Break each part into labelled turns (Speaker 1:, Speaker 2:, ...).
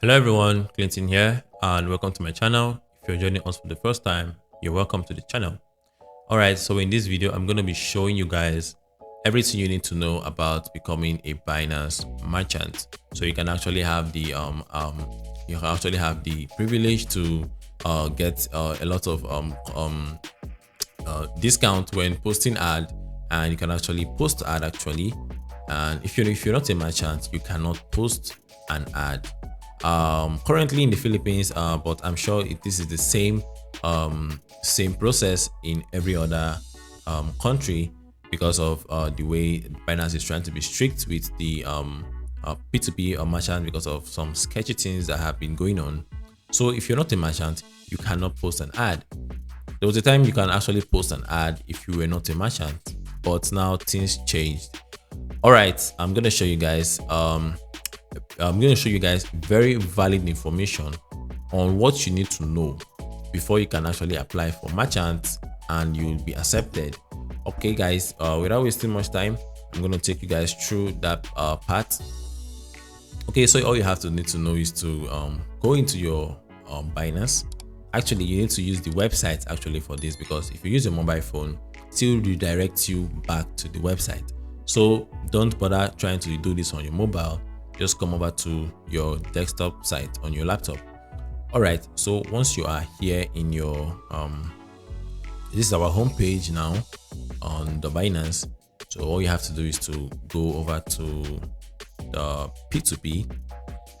Speaker 1: Hello everyone, Clinton here and welcome to my channel. If you're joining us for the first time, you're welcome to the channel. Alright, so in this video, I'm going to be showing you guys everything you need to know about becoming a Binance merchant. So you can actually have the privilege to get a lot of discount when posting ad, and you can actually post ad actually. And if you're not a merchant, you cannot post an ad currently in the Philippines, but I'm sure this is the same process in every other country because of the way Binance is trying to be strict with the p2p or merchant because of some sketchy things that have been going on. So if you're not a merchant, you cannot post an ad. There was a time you can actually post an ad if you were not a merchant, but now things changed. All right, I'm going to show you guys very valid information on what you need to know before you can actually apply for merchants and you'll be accepted. Okay guys, without wasting much time, I'm going to take you guys through that part. Okay, so all you have to need to know is to go into your Binance. Actually, you need to use the website actually for this, because if you use a mobile phone, it will redirect you back to the website. So don't bother trying to do this on your mobile. Just come over to your desktop site on your laptop. All right, so once you are here in your this is our home page now on the Binance. So all you have to do is to go over to the p2p.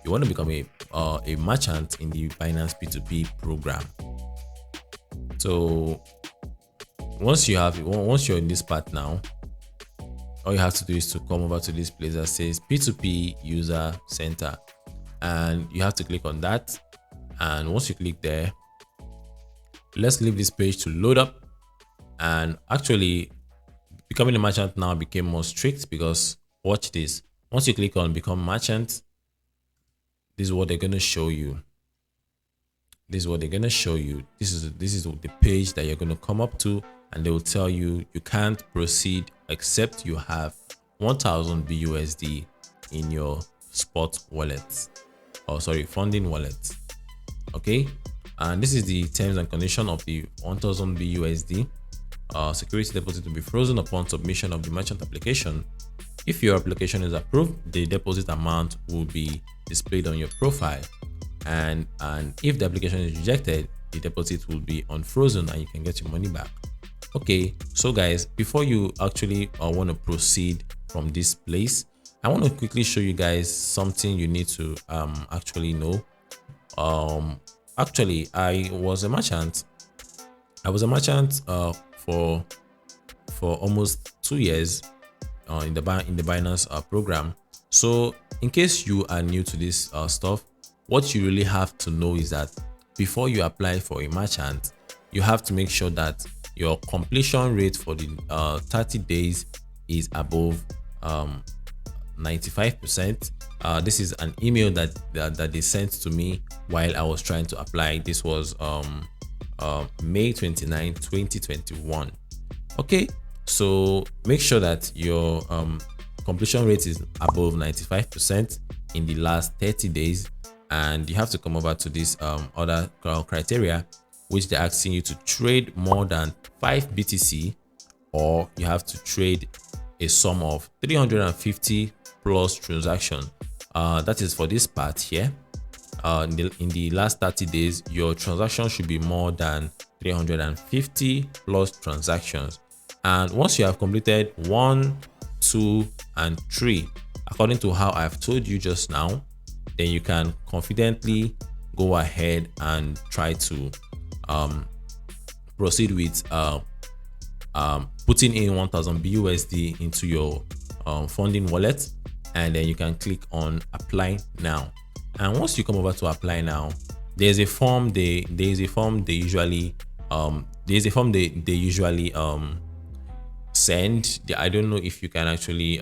Speaker 1: You want to become a merchant in the Binance p2p program. So once you're in this part now, all you have to do is to come over to this place that says P2P User Center, and you have to click on that. And once you click there, let's leave this page to load up. And actually, becoming a merchant now became more strict, because watch this. Once you click on become merchant, this is what they're going to show you. This is what they're going to show you. This is the page that you're going to come up to, and they will tell you you can't proceed except you have 1000 BUSD in your spot wallet, or sorry, funding wallet. Okay, and this is the terms and condition of the 1000 BUSD. Security deposit will be frozen upon submission of the merchant application. If your application is approved, the deposit amount will be displayed on your profile, and if the application is rejected, the deposit will be unfrozen and you can get your money back. Okay, so guys, before you actually want to proceed from this place, I want to quickly show you guys something you need to actually know. Actually, I was a merchant for almost 2 years in the Binance program. So in case you are new to this stuff, what you really have to know is that before you apply for a merchant, you have to make sure that your completion rate for the 30 days is above 95%. This is an email that they sent to me while I was trying to apply. This was May 29, 2021. Okay, so make sure that your completion rate is above 95% in the last 30 days, and you have to come over to this other criteria, which they're asking you to trade more than 5 BTC, or you have to trade a sum of 350 plus transaction. That is for this part here. In the last 30 days, your transaction should be more than 350 plus transactions. And once you have completed 1, 2, and 3, according to how I've told you just now, then you can confidently go ahead and try to proceed with putting in 1000 BUSD into your funding wallet, and then you can click on apply now. And once you come over to apply now, there's a form they usually send. I don't know if you can actually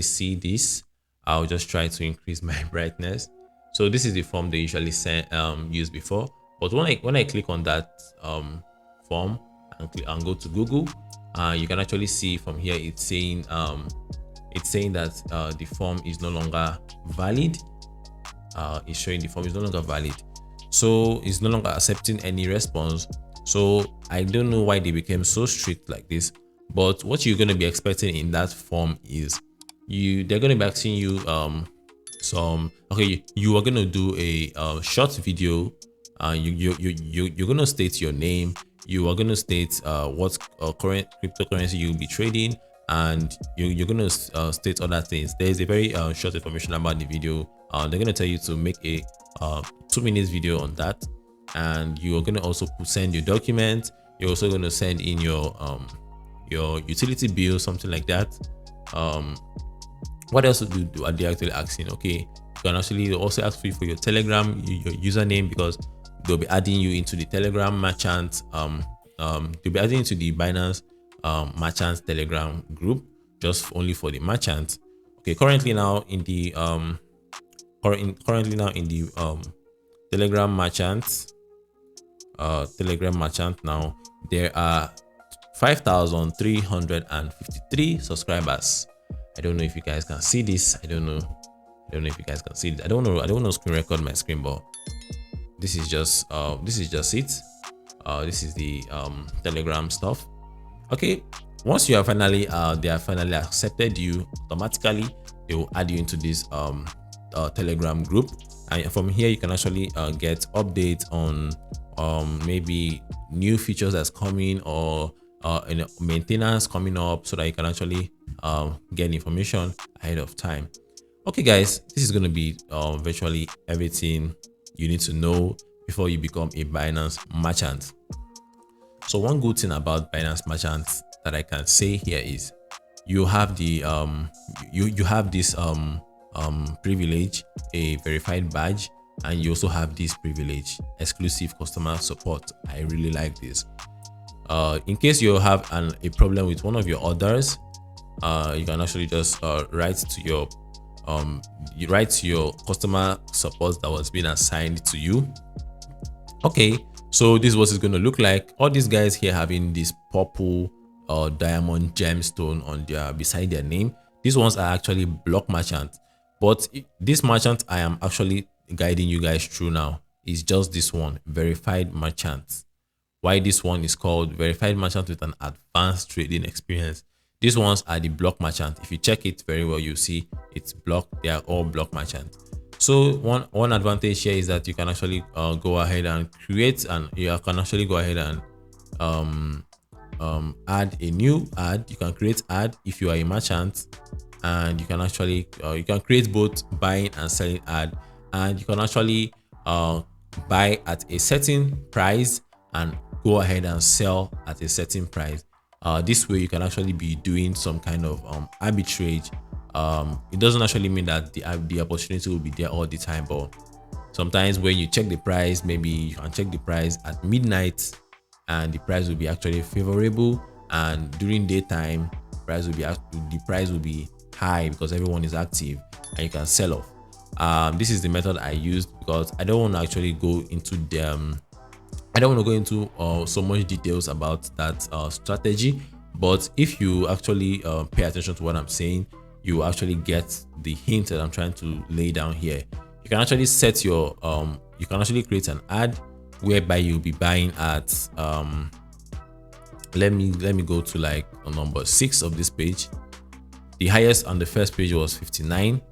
Speaker 1: see this. I'll just try to increase my brightness. So this is the form they usually use before. But when I click on that form and go to Google, you can actually see from here it's saying that the form is no longer valid. is showing the form is no longer valid, so it's no longer accepting any response. So I don't know why they became so strict like this, but what you're going to be expecting in that form is they're going to be asking you you are going to do a short video. You're going to state your name, you are going to state what current cryptocurrency you'll be trading, and you're going to state other things. There's a very short information about the video. They're going to tell you to make a 2 minutes video on that, and you're going to also send your document. You're also going to send in your utility bill, something like that. What else are they actually asking? Okay, you can actually also ask for your Telegram, your username, because they'll be adding you into the Telegram merchant. They'll be adding into the Binance merchant Telegram group, just only for the merchant. Okay, currently now in the Telegram merchant now, there are 5,353 subscribers. I don't know if you guys can see this. I don't know if you guys can see it. I don't know screen record my screen, but this is just it. This is the Telegram stuff. Okay, once you are finally they are finally accepted you, automatically they will add you into this Telegram group, and from here you can actually get updates on maybe new features that's coming, or maintenance coming up, so that you can actually get information ahead of time. Okay guys, this is going to be virtually everything you need to know before you become a Binance merchant. So one good thing about Binance merchants that I can say here is you have the you have this privilege, a verified badge, and you also have this privilege, exclusive customer support. I really like this. In case you have a problem with one of your orders, you can actually just write to your customer support that was being assigned to you. Okay, so this is what it's going to look like. All these guys here having this purple diamond gemstone on beside their name. These ones are actually block merchant, but this merchant I am actually guiding you guys through now is just this one, verified merchant. Why this one is called verified merchant with an advanced trading experience. These ones are the block merchant. If you check it very well, you see it's block. They are all block merchant. So one advantage here is that you can actually go ahead and create, and you can actually go ahead and add a new ad. You can create ad if you are a merchant, and you can actually you can create both buying and selling ad, and you can actually buy at a certain price and go ahead and sell at a certain price. This way you can actually be doing some kind of arbitrage. It doesn't actually mean that the opportunity will be there all the time, but sometimes when you check the price, maybe you can check the price at midnight and the price will be actually favorable, and during daytime the price will be high because everyone is active and you can sell off. This is the method I used because I don't want to actually go into them. I don't want to go into so much details about that strategy, but if you actually pay attention to what I'm saying, you actually get the hint that I'm trying to lay down here. You can actually set your you can actually create an ad whereby you'll be buying at let me go to like number 6 of this page. The highest on the first page was 59,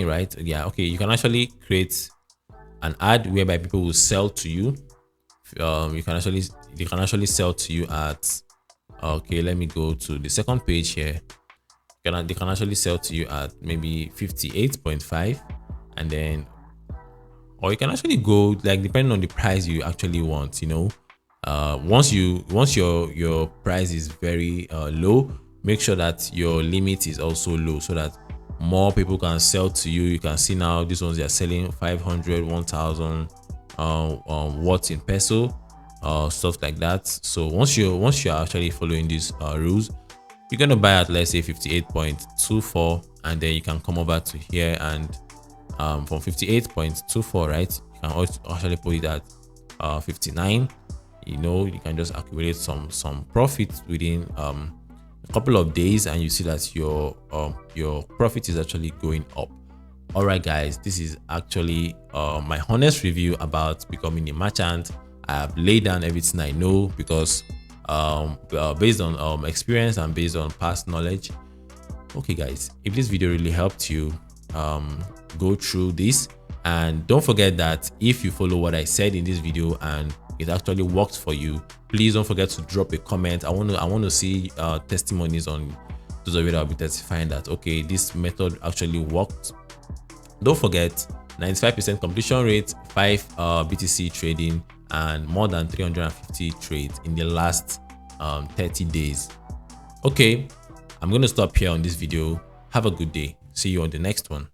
Speaker 1: right? Yeah, okay. You can actually create an ad whereby people will sell to you. They can actually sell to you at okay, let me go to the second page here. They can actually sell to you at maybe 58.5, and then, or you can actually go like depending on the price you actually want, you know. Once your price is very low, make sure that your limit is also low so that more people can sell to you. You can see now these ones they are selling 500, 1000 watts in peso, stuff like that. So once you're actually following these rules, you're gonna buy at, let's say, 58.24, and then you can come over to here and from 58.24, right, you can also actually put it at 59. You know, you can just accumulate some profit within a couple of days, and you see that your profit is actually going up. All right, guys, this is actually my honest review about becoming a merchant. I have laid down everything I know because based on experience and based on past knowledge. Okay, guys, if this video really helped you, go through this, and don't forget that if you follow what I said in this video and it actually worked for you, please don't forget to drop a comment. I want to see testimonies on those of you that will be testifying that okay, this method actually worked. Don't forget 95% completion rate, 5 BTC trading, and more than 350 trades in the last 30 days. Okay, I'm going to stop here on this video. Have a good day. See you on the next one.